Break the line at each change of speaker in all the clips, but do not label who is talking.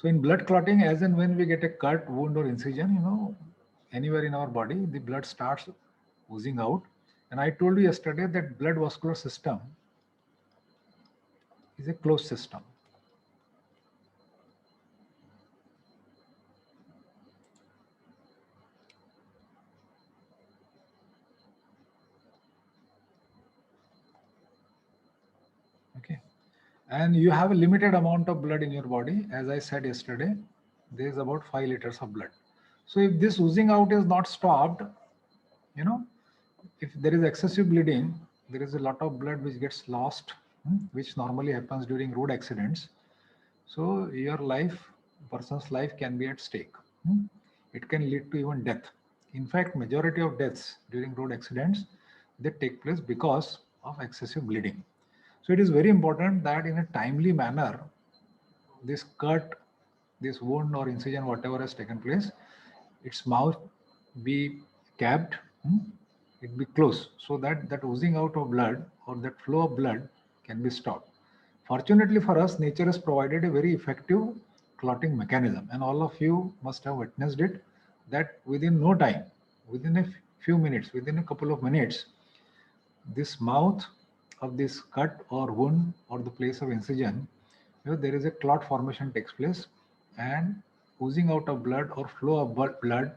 So in blood clotting, as and when we get a cut, wound or incision, anywhere in our body, the blood starts oozing out. And I told you yesterday that blood vascular system is a closed system. Okay. And you have a limited amount of blood in your body. As I said yesterday, there is about 5 liters of blood. So if this oozing out is not stopped, you know, if there is excessive bleeding, there is a lot of blood which gets lost, which normally happens during road accidents. So your life, person's life can be at stake. It can lead to even death. In fact, majority of deaths during road accidents, they take place because of excessive bleeding. So it is very important that in a timely manner, this cut, this wound or incision, whatever has taken place, its mouth be capped, it be closed, so that that oozing out of blood or that flow of blood can be stopped. Fortunately for us, nature has provided a very effective clotting mechanism, and all of you must have witnessed it, that within no time, within a few minutes, within a couple of minutes, this mouth of this cut or wound or the place of incision, there is a clot formation takes place, and oozing out of blood or flow of blood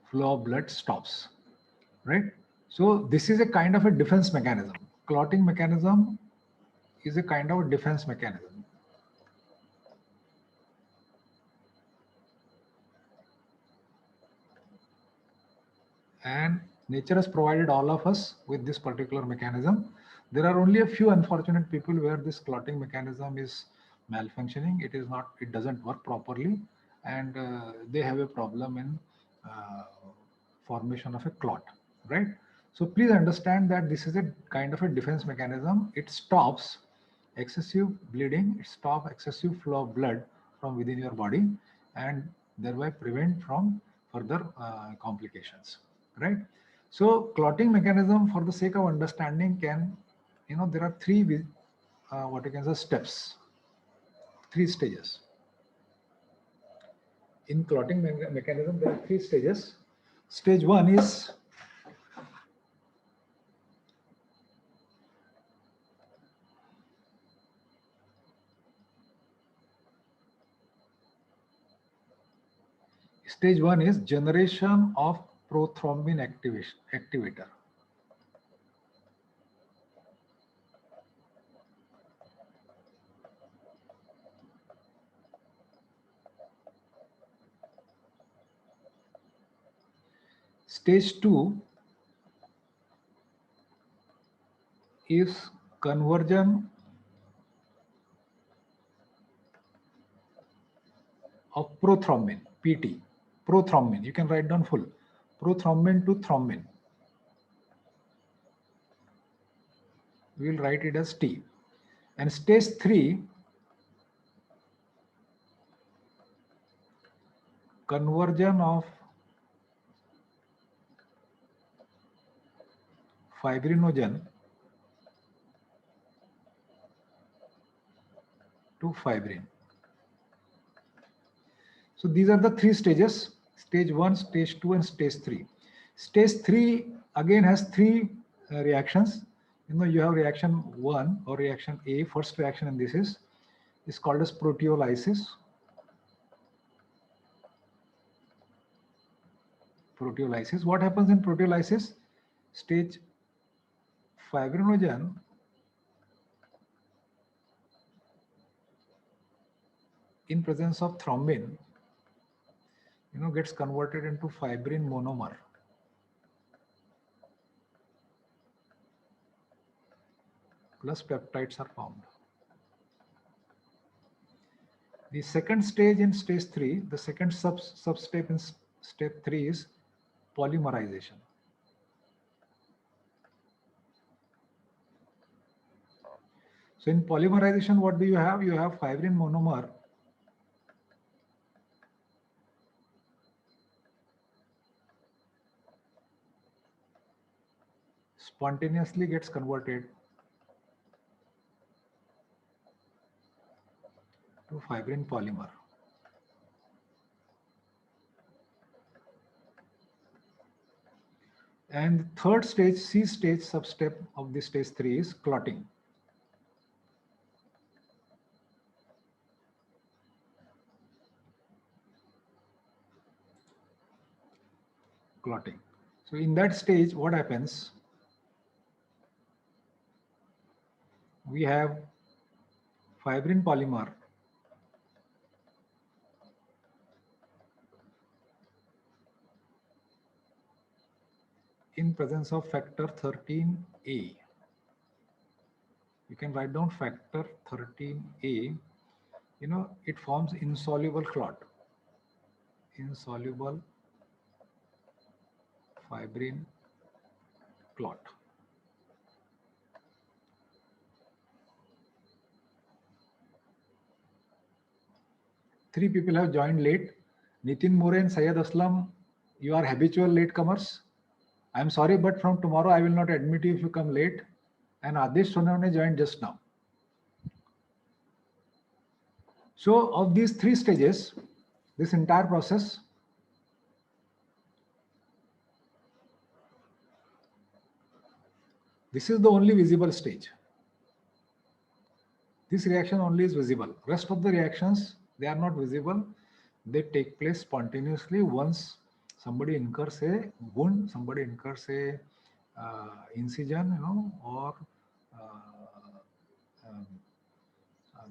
flow of blood stops, right? So this is a kind of a defense mechanism. Clotting mechanism is a kind of a defense mechanism. And nature has provided all of us with this particular mechanism. There are only a few unfortunate people where this clotting mechanism is malfunctioning. It is not, it doesn't work properly, and they have a problem in uh, formation of a clot, right? So please understand that this is a kind of a defense mechanism. It stops excessive bleeding, it stops excessive flow of blood from within your body, and thereby prevent from further complications, right? So clotting mechanism, for the sake of understanding, can, there are three what you can say steps, three stages. In clotting mechanism, there are three stages. Stage one is generation of prothrombin activator. Stage two is conversion of prothrombin, PT, prothrombin. You can write down full. Prothrombin to thrombin. We will write it as T. And stage 3, conversion of fibrinogen to fibrin. So these are the three stages: stage 1, stage 2, and stage 3. Stage 3 again has three reactions. You have reaction 1 or reaction A. First reaction in this is called as proteolysis. Proteolysis. What happens in proteolysis? Stage fibrinogen in presence of thrombin, gets converted into fibrin monomer. Plus peptides are formed. The second stage in stage 3, the second sub-step in step 3 is polymerization. So in polymerization, what do you have? You have fibrin monomer spontaneously gets converted to fibrin polymer. And third stage, C stage substep of the stage 3 is clotting. Clotting. So in that stage, what happens? We have fibrin polymer in presence of factor 13A. You can write down factor 13A. You know, it forms insoluble clot. Insoluble fibrin clot. Three people have joined late. Nitin More and Syed Aslam, you are habitual latecomers. I am sorry, but from tomorrow I will not admit you if you come late. And Adesh Sonavane joined just now. So of these three stages, this entire process, this is the only visible stage. This reaction only is visible. Rest of the reactions, they are not visible. They take place spontaneously once somebody incurs a wound, somebody incurs a incision, you know, or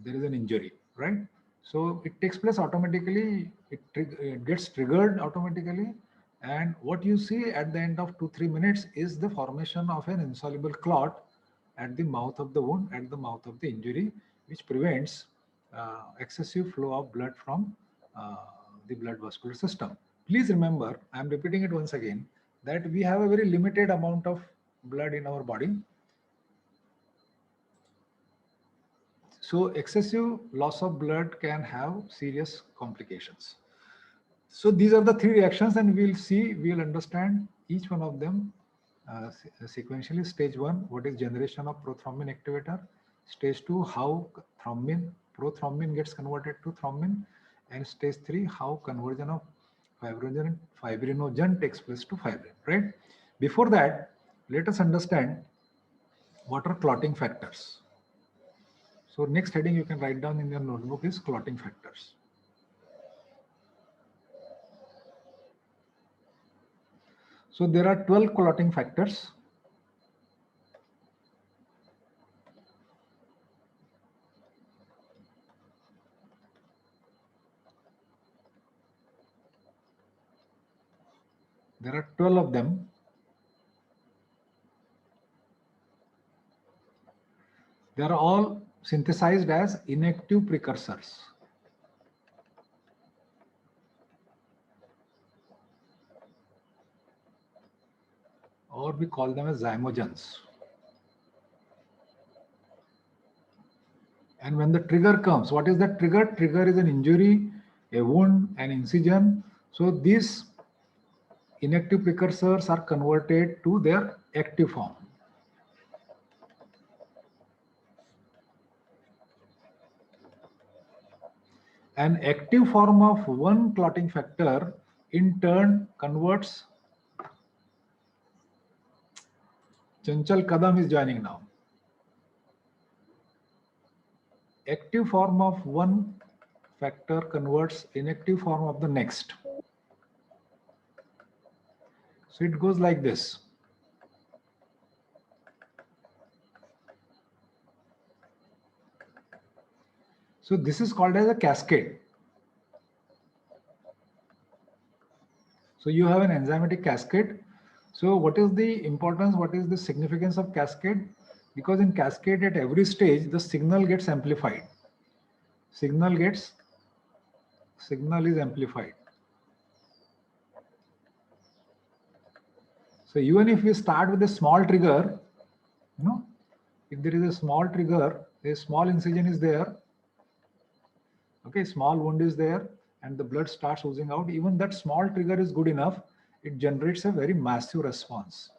there is an injury, right? So it takes place automatically, it gets triggered automatically. And what you see at the end of 2-3 minutes is the formation of an insoluble clot at the mouth of the wound, at the mouth of the injury, which prevents excessive flow of blood from the blood vascular system. Please remember, I am repeating it once again, that we have a very limited amount of blood in our body. So excessive loss of blood can have serious complications. So these are the three reactions, and we'll understand each one of them sequentially. Stage 1, what is generation of prothrombin activator? Stage 2, how prothrombin gets converted to thrombin. And stage 3, how conversion of fibrinogen takes place to fibrin, right? Before that, let us understand what are clotting factors. So next heading you can write down in your notebook is clotting factors. So there are 12 clotting factors. There are 12 of them. They are all synthesized as inactive precursors. Or we call them as zymogens. And when the trigger comes, what is the trigger? Trigger is an injury, a wound, an incision. So these inactive precursors are converted to their active form. An active form of one clotting factor in turn converts. Chanchal Kadam is joining now. Active form of one factor converts inactive form of the next. So it goes like this. So this is called as a cascade. So you have an enzymatic cascade. So what is the importance? What is the significance of cascade? Because in cascade at every stage, the signal gets amplified. Signal is amplified. So even if we start with a small trigger, you know, if there is a small trigger, a small incision is there, okay, small wound is there, and the blood starts oozing out, even that small trigger is good enough, it generates a very massive response.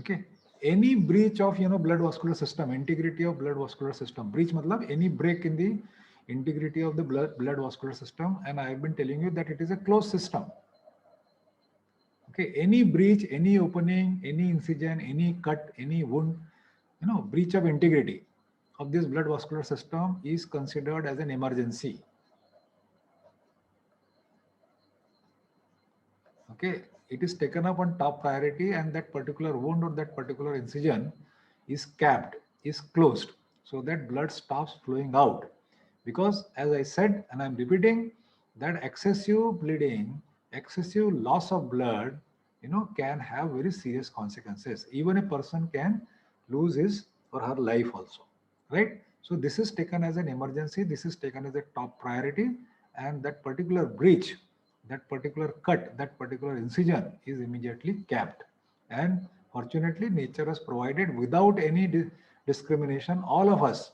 Okay, any breach of blood vascular system, integrity of blood vascular system, breach matlab any break in the integrity of the blood vascular system, and I have been telling you that it is a closed system. Okay, any breach, any opening, any incision, any cut, any wound, breach of integrity of this blood vascular system is considered as an emergency. Okay, it is taken up on top priority, and that particular wound or that particular incision is capped, is closed, so that blood stops flowing out. Because as I said, and I'm repeating, that excessive bleeding, excessive loss of blood, can have very serious consequences. Even a person can lose his or her life also, right? So this is taken as an emergency, this is taken as a top priority, and that particular breach, that particular cut, that particular incision is immediately capped. And fortunately, nature has provided, without any discrimination, all of us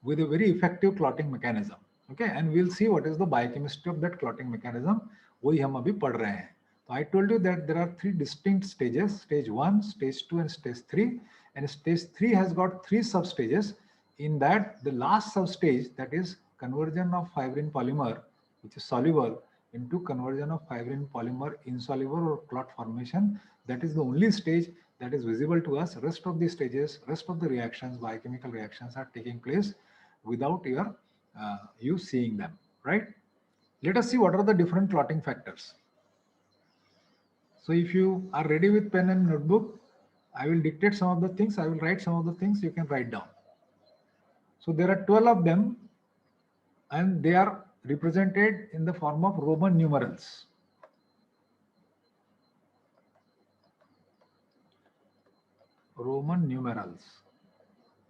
with a very effective clotting mechanism. Okay, and we'll see what is the biochemistry of that clotting mechanism. वही हम अभी पढ़ रहे हैं. So I told you that there are three distinct stages: stage 1, stage 2, and stage 3. And stage 3 has got 3 substages. In that, the last substage, that is conversion of fibrin polymer, which is soluble, into conversion of fibrin polymer insoluble or clot formation. That is the only stage that is visible to us. Rest of the stages, rest of the reactions, biochemical reactions, are taking place without you seeing them, right? Let us see what are the different clotting factors. So if you are ready with pen and notebook, I will dictate some of the things, I will write some of the things, you can write down. So there are 12 of them, and they are represented in the form of Roman numerals. Roman numerals.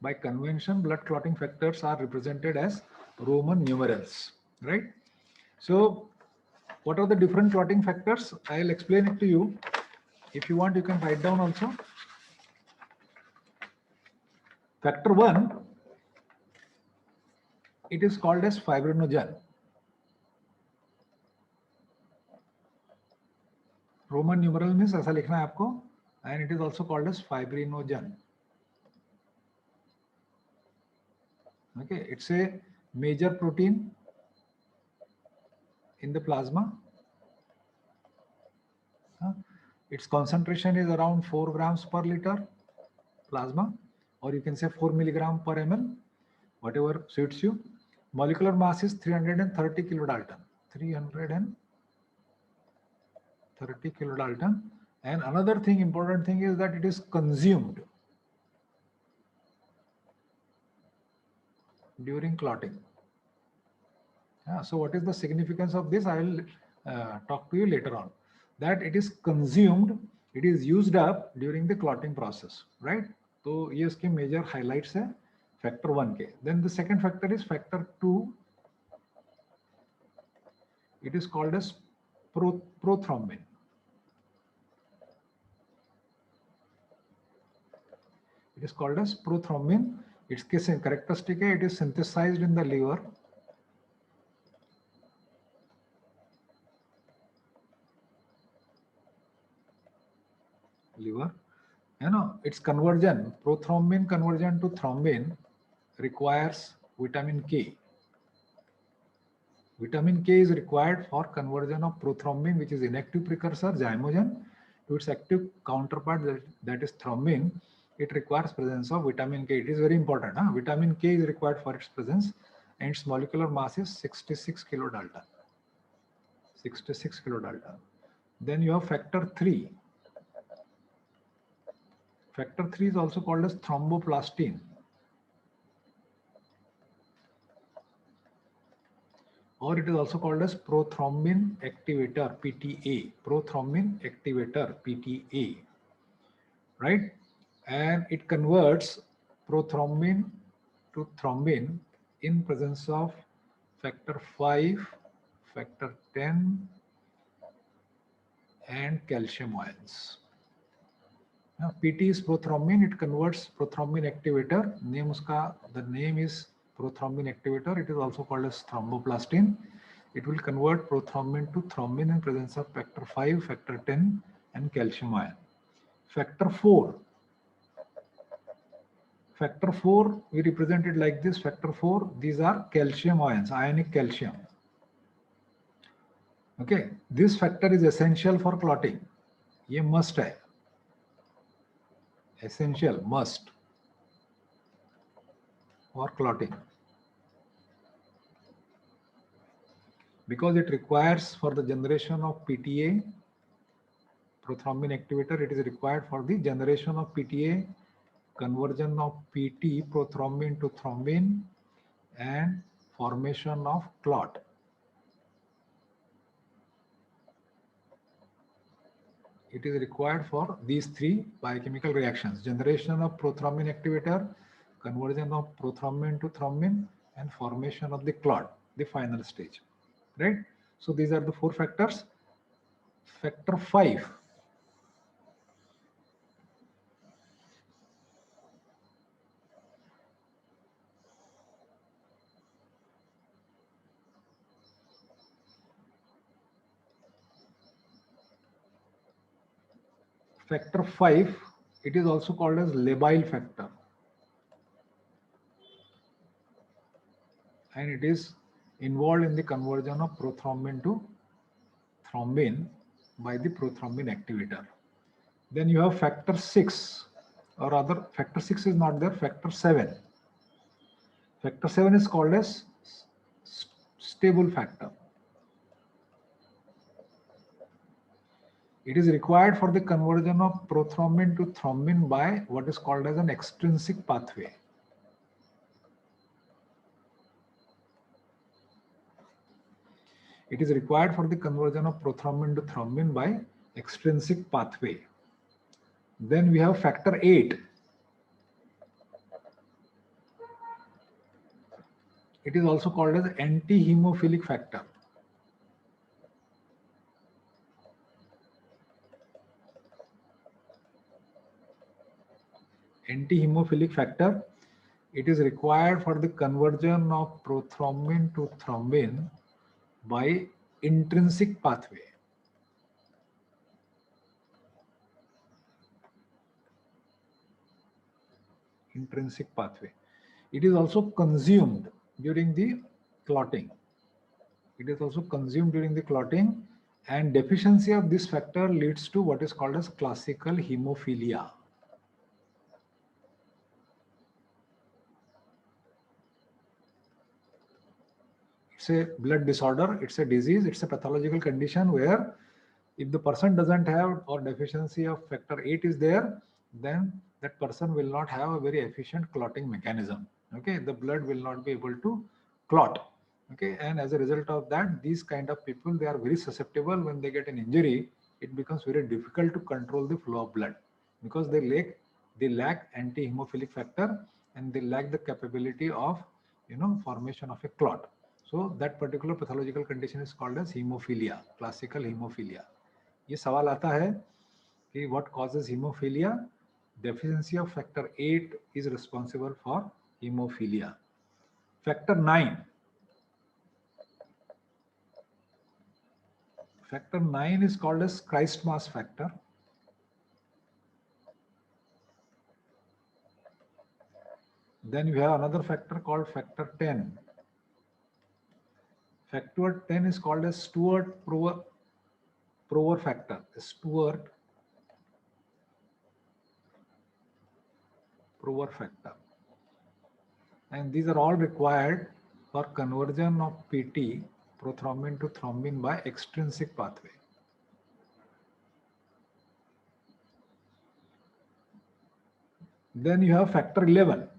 By convention, blood clotting factors are represented as Roman numerals, right? So what are the different clotting factors? I'll explain it to you. If you want, you can write down also. Factor 1, it is called as fibrinogen. Roman numeral means ऐसा लिखना है आपको, and it is also called as fibrinogen. Okay, it's a major protein in the plasma. Its concentration is around 4 grams per liter plasma, or you can say 4 milligram per ml, whatever suits you. Molecular mass is 330 kilodalton. 330 kilodalton. And another thing, important thing, is that it is consumed during clotting. So what is the significance of this? I will talk to you later on. That it is consumed, it is used up during the clotting process, right? So ये इसके major highlights है factor 1 के. Then the second factor is factor 2. It is called as prothrombin. It is called as prothrombin. Its characteristic है, it is synthesized in the liver. Its conversion, prothrombin conversion to thrombin, requires vitamin K. Vitamin K is required for conversion of prothrombin, which is inactive precursor, zymogen, to its active counterpart, that is thrombin. It requires presence of vitamin K. It is very important. Vitamin K is required for its presence, and its molecular mass is 66 kilodalton. 66 kilodalton. Then you have factor 3. Factor 3 is also called as thromboplastin, or it is also called as prothrombin activator, PTA. Prothrombin activator, PTA, right? And it converts prothrombin to thrombin in presence of factor 5, factor 10, and calcium ions. Now, PT is prothrombin. It converts prothrombin activator. The name is prothrombin activator. It is also called as thromboplastin. It will convert prothrombin to thrombin in presence of factor 5, factor 10, and calcium ion. Factor 4. Factor 4, we represent it like this. Factor 4, these are calcium ions, ionic calcium. Okay, this factor is essential for clotting. ये must है. Essential, must for clotting. Because it requires for the generation of PTA, prothrombin activator, it is required for the generation of PTA, conversion of PT, prothrombin to thrombin, and formation of clot. It is required for these three biochemical reactions: generation of prothrombin activator, conversion of prothrombin to thrombin, and formation of the clot, the final stage. Right? So these are the four factors. Factor 5. Factor 5, it is also called as labile factor. And it is involved in the conversion of prothrombin to thrombin by the prothrombin activator. Then you have factor 6, or rather factor 6 is not there, factor 7. Factor 7 is called as stable factor. It is required for the conversion of prothrombin to thrombin by what is called as an extrinsic pathway. It is required for the conversion of prothrombin to thrombin by extrinsic pathway. Then we have factor 8. It is also called as anti-hemophilic factor. Anti-hemophilic factor, it is required for the conversion of prothrombin to thrombin by intrinsic pathway. Intrinsic pathway. It is also consumed during the clotting. It is also consumed during the clotting, and deficiency of this factor leads to what is called as classical hemophilia. It's a blood disorder, it's a disease, it's a pathological condition where if the person doesn't have, or deficiency of factor 8 is there, then that person will not have a very efficient clotting mechanism. Okay, the blood will not be able to clot. Okay, and as a result of that, these kind of people, they are very susceptible. When they get an injury, it becomes very difficult to control the flow of blood, because they lack anti-hemophilic factor, and they lack the capability of formation of a clot. So that particular pathological condition is called as hemophilia, classical hemophilia. ये सवाल आता है कि what causes hemophilia? Deficiency of factor 8 is responsible for hemophilia. Factor 9. Factor 9 is called as Christmas factor. Then we have another factor called factor 10. Factor 10 is called as Stewart-Prover factor. Stewart-Prover factor. And these are all required for conversion of PT, prothrombin to thrombin, by extrinsic pathway. Then you have factor 11.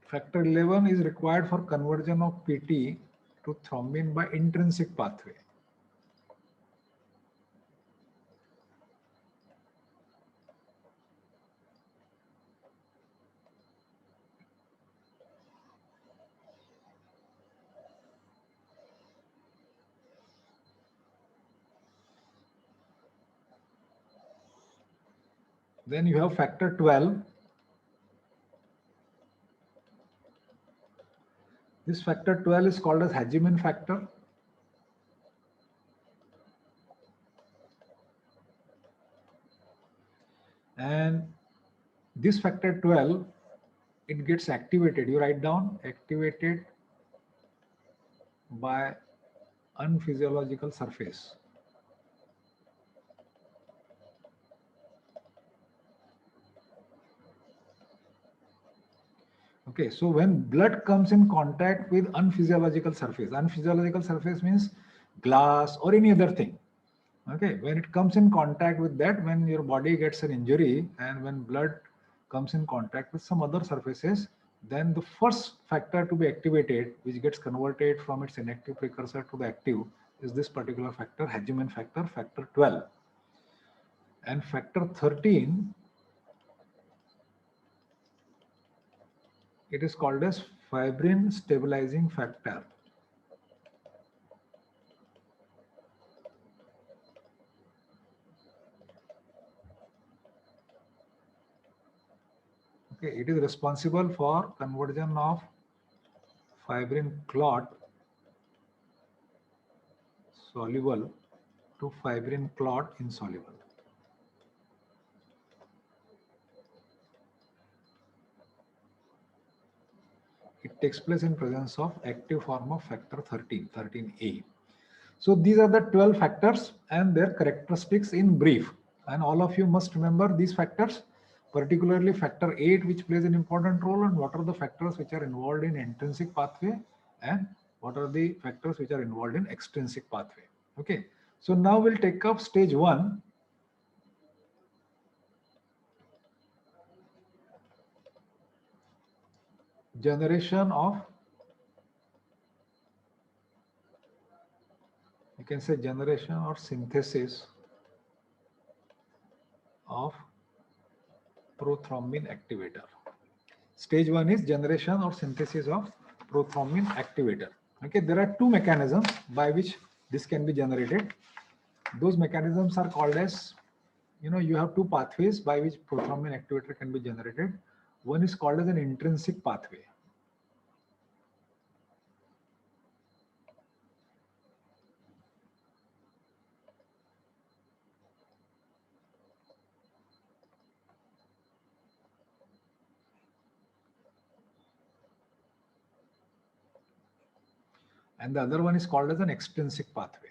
Factor 11 is required for conversion of PT to thrombin by intrinsic pathway. Then you have factor 12. This factor 12 is called as Hageman factor. And this factor 12, it gets activated. You write down activated by unphysiological surface. Okay, so when blood comes in contact with unphysiological surface means glass or any other thing. Okay, when it comes in contact with that, when your body gets an injury and when blood comes in contact with some other surfaces, then the first factor to be activated, which gets converted from its inactive precursor to the active, is this particular factor, Hageman factor, factor 12. And factor 13, it is called as fibrin stabilizing factor. Okay, it is responsible for conversion of fibrin clot soluble to fibrin clot insoluble. It takes place in presence of active form of factor 13, 13A. So these are the 12 factors and their characteristics in brief. And all of you must remember these factors, particularly factor 8, which plays an important role, and what are the factors which are involved in intrinsic pathway, and what are the factors which are involved in extrinsic pathway. Okay, so now we'll take up stage 1. Generation of, you can say generation or synthesis of prothrombin activator. Stage 1 is generation or synthesis of prothrombin activator. Okay, there are two mechanisms by which this can be generated. Those mechanisms are called as, you have two pathways by which prothrombin activator can be generated. One is called as an intrinsic pathway. And the other one is called as an extrinsic pathway.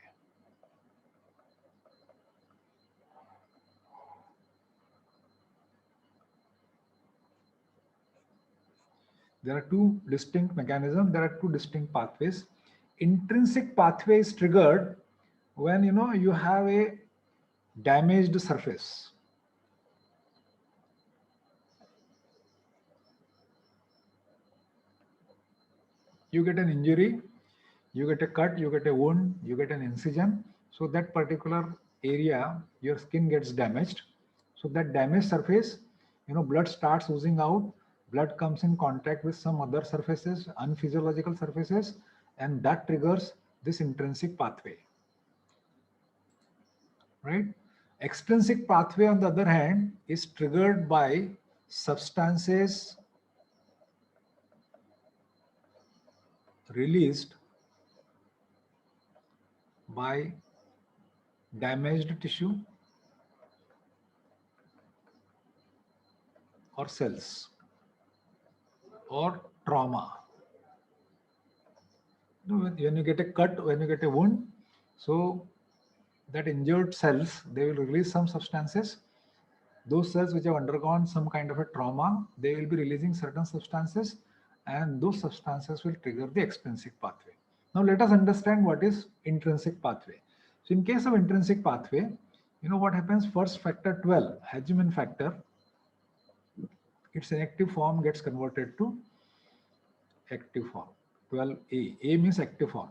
There are two distinct mechanisms, there are two distinct pathways. Intrinsic pathway is triggered when you have a damaged surface. You get an injury, you get a cut, you get a wound, you get an incision. So that particular area, your skin gets damaged. So that damaged surface, blood starts oozing out, blood comes in contact with some other surfaces, unphysiological surfaces, and that triggers this intrinsic pathway, right? Extrinsic pathway, on the other hand, is triggered by substances released by damaged tissue or cells or trauma. When you get a cut, when you get a wound, so that injured cells, they will release some substances. Those cells which have undergone some kind of a trauma, they will be releasing certain substances, and those substances will trigger the extrinsic pathway. Now let us understand what is intrinsic pathway. So in case of intrinsic pathway, what happens? First, factor 12, Hageman factor, its inactive form gets converted to active form. 12A. A means active form.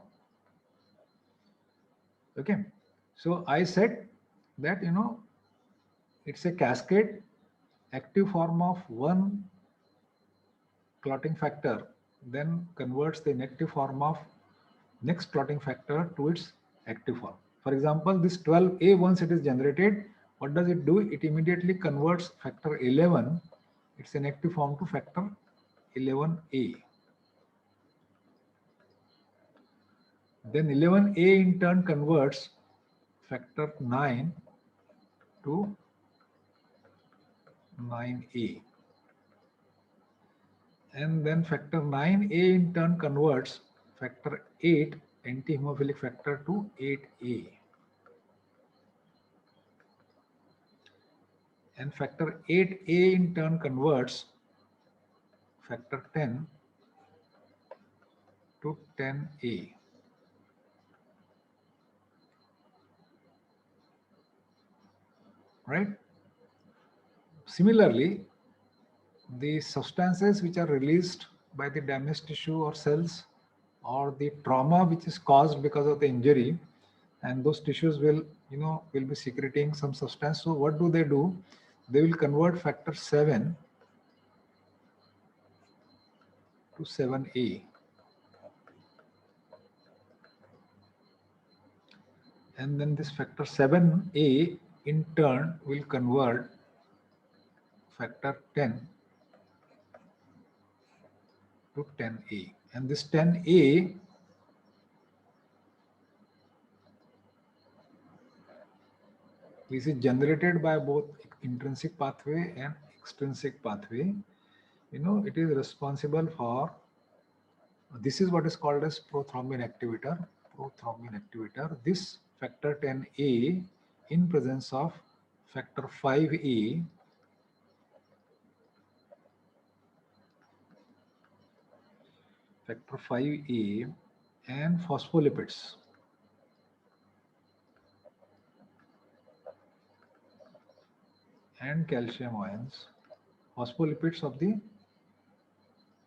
Okay. So I said that, it's a cascade. Active form of one clotting factor then converts the inactive form of next clotting factor to its active form. For example, this 12A, once it is generated, what does it do? It immediately converts factor 11, its inactive form, to factor 11A. Then 11A in turn converts factor 9 to 9A. And then factor 9A in turn converts factor 8 anti-hemophilic factor to 8A. And factor 8A in turn converts factor 10 to 10A. Right? Similarly, the substances which are released by the damaged tissue or cells, or the trauma which is caused because of the injury, and those tissues will will be secreting some substance. So what do? They will convert factor 7 to 7A. And then this factor 7A in turn will convert factor 10 to 10A. And this 10A is generated by both intrinsic pathway and extrinsic pathway. It is responsible for, this is what is called as prothrombin activator. This factor 10A in presence of factor 5A and phospholipids and calcium ions, phospholipids of the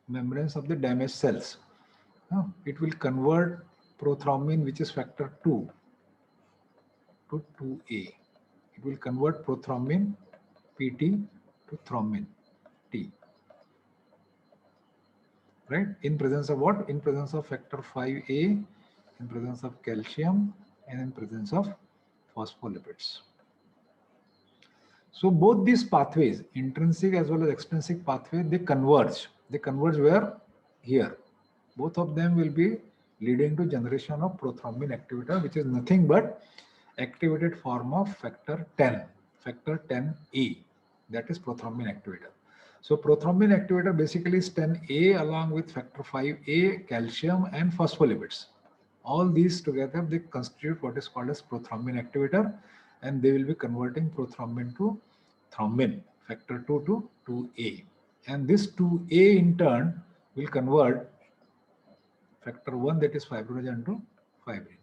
membranes of the damaged cells. It will convert prothrombin, which is factor 2, to 2A. It will convert prothrombin PT to thrombin T. Right? In presence of what? In presence of factor 5A, in presence of calcium, and in presence of phospholipids. So both these pathways, intrinsic as well as extrinsic pathway, they converge. They converge where? Here. Both of them will be leading to generation of prothrombin activator, which is nothing but activated form of factor 10, factor 10A. That is prothrombin activator. So prothrombin activator basically is 10A along with factor 5A, calcium, and phospholipids. All these together, they constitute what is called as prothrombin activator, and they will be converting prothrombin to thrombin, factor 2 to 2A. And this 2A in turn will convert factor 1, that is fibrinogen, to fibrin,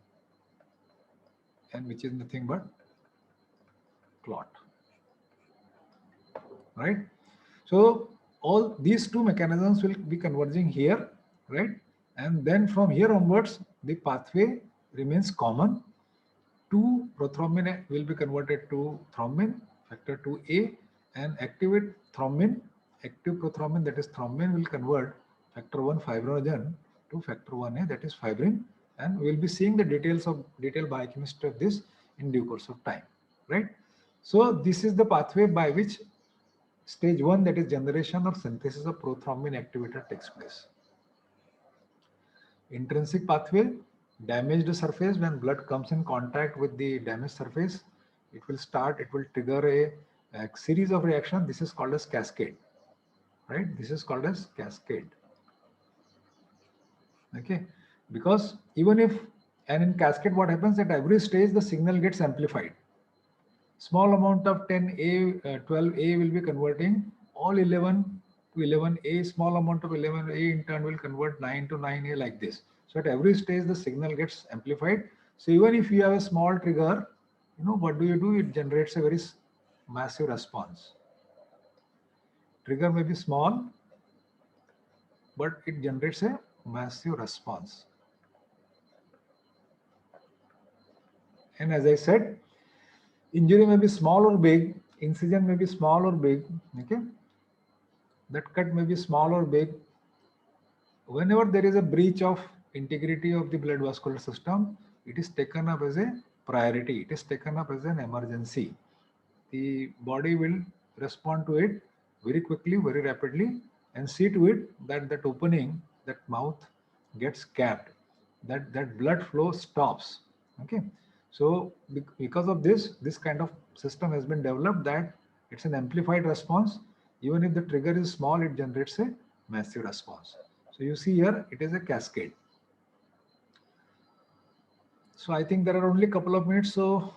and which is nothing but clot. Right? So all these two mechanisms will be converging here, right? And then from here onwards, the pathway remains common. 2 prothrombin will be converted to thrombin, factor 2A, and active prothrombin, that is thrombin, will convert factor 1 fibrinogen to factor 1A, that is fibrin. And we'll be seeing the detailed biochemistry of this in due course of time, right? So this is the pathway by which stage 1, that is generation or synthesis of prothrombin activator, takes place. Intrinsic pathway, damaged surface, when blood comes in contact with the damaged surface, it will trigger a series of reactions. This is called as cascade, right? This is called as cascade. Okay, because in cascade, what happens at every stage, the signal gets amplified. Small amount of 10A, 12A will be converting all 11 to 11A. Small amount of 11A in turn will convert 9 to 9A, like this. So at every stage, the signal gets amplified. So even if you have a small trigger, what do? It generates a very massive response. Trigger may be small, but it generates a massive response. And as I said, injury may be small or big, incision may be small or big, okay? That cut may be small or big. Whenever there is a breach of integrity of the blood vascular system, it is taken up as a priority. It is taken up as an emergency. The body will respond to it very quickly, very rapidly, and see to it that that opening, that mouth gets capped, that blood flow stops. Okay. So because of this kind of system has been developed, that It's an amplified response. Even if the trigger is small, it generates a massive response. So you see here, it is a cascade. So I think there are only a couple of minutes. So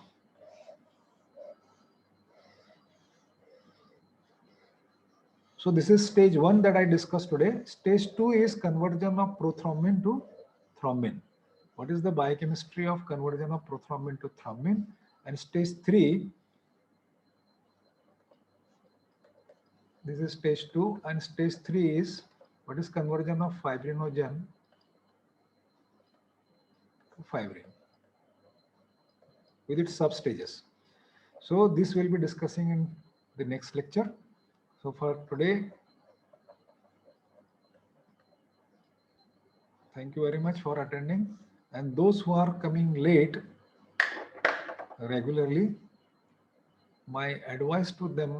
this is stage 1 that I discussed today. Stage 2 is conversion of prothrombin to thrombin. What is the biochemistry of conversion of prothrombin to thrombin? And stage 3, this is stage 2, and stage 3 is what is conversion of fibrinogen to fibrin with its substages. So this we'll be discussing in the next lecture. So for today, thank you very much for attending. And those who are coming late regularly, my advice to them